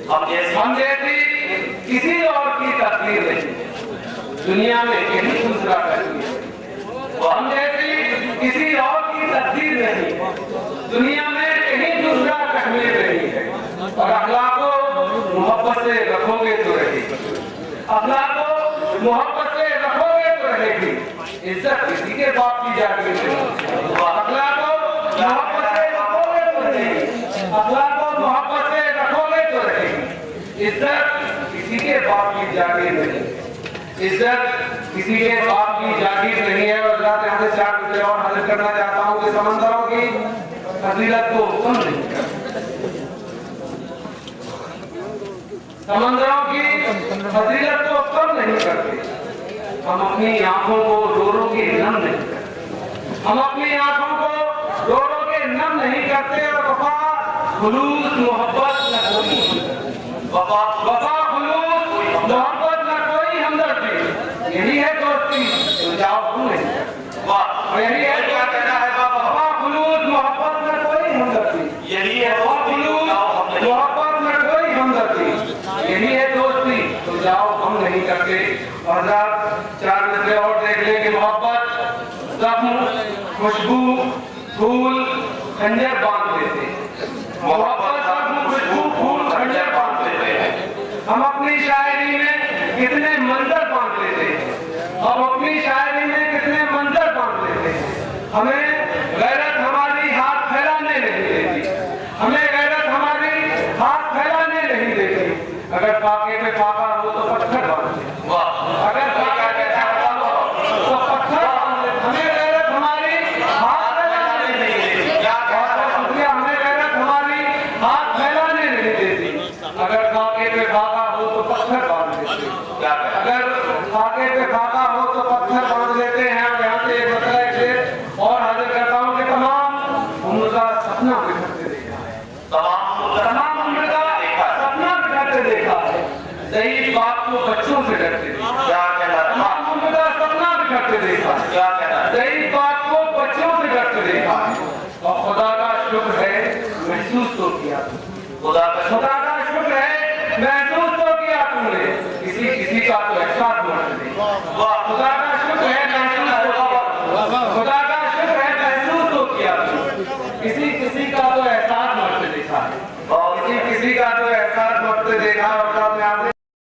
ہم جیسی کسی اور کی تقدیر نہیں دنیا میں کہیں دوسرا کرتی ہے، ہم جیسی کسی اور کی تقدیر نہیں دنیا میں کہیں دوسرا کشمیر نہیں ہے۔ اور اخلاق کو محبت سے رکھو گے تو رہے گی، اخلاق کو محبت سے رکھو گے تو رہے گی، عزت کسی کے باپ کی جاتی ہے، اخلاق کو محبت سے رکھو گے تو رہے گی، اخلاق کو محبت سے رکھو گے تو رہے گی، عزت کسی کے باپ کی جاگیر نہیں، عزت کسی کے باپ کی جاگیر نہیں ہے۔ اور ذات یہاں سے 4 مجھے اور حاضر کرنا چاہتا ہوں کہ سمندروں کی فضیلت کو کم نہیں کرتے، سمندروں کی فضیلت کو کم نہیں کرتے، ہم اپنی آنکھوں کو رو رو کے نم نہیں کرتے، ہم اپنی آنکھوں کو رو رو کے نم نہیں کرتے، اور وفا خلوص محبت نہ کوئی وفا خلوص محبت نہ کوئی ہمدردی، یہی ہے دوستی تو جاؤ تم نہیں کرتے، یہی ہے کیا کہنا ہے بابا، وفا خلوص محبت نہ کوئی ہمدردی، یہی ہے وفا خلوص محبت نہ کوئی ہمدردی، یہی ہے دوستی تو جاؤ ہم نہیں کرتے۔ اور حضرات 4 مسئلے اور دیکھ لیں کہ محبت زخم، خوشبو، پھول، خنجر باندھ دیتے ہیں، محبت زخم، خوشبو، پھول، خنجر باندھ دیتے ہیں۔ ہم اپنی شاعری میں کتنے منظر باندھ لیتے ہیں، ہم اپنی شاعری میں کتنے منظر باندھ لیتے ہیں، ہمیں غیرت ہماری ہاتھ پھیلانے نہیں دیتی، ہمیں غیرت ہماری ہاتھ پھیلانے نہیں دیتی، اگر فاقے پہ فاقہ ہو تو پتھر باندھ لے، اگر فاقے پہ فاقہ ہو تو پتھر باندھ لے، ہمیں غیرت ہماری ہاتھ پھیلانے نہیں دیتی، ہمیں غیرت ہماری ہاتھ پھیلانے نہیں دیتی، اگر فاقے پہ فاقہ ہو تو پتھر باندھ لیتے، اگر فاقے پہ فاقہ ہو تو پتھر باندھ لیتے ہیں۔ اور یہاں سے ایک مسئلہ ایک اور حاضر کرتا ہوں کہ تمام عمر کا سپنا بکھرتے دیکھا ہے، تمام عمر کا سپنا بکھرتے دیکھا ہے، ضعیف باپ کو بچوں سے ڈرتے دیکھا ہے، تمام عمر کا سپنا بکھرتے دیکھا ہے، ضعیف باپ کو بچوں سے ڈرتے دیکھا ہے، اور خدا کا شکر ہے محسوس تو کیا، خدا کا شکر ہے محسوس تو کیا تم نے، کسی کا تو احساس بڑھتے دیکھا، خدا کا شکر ہے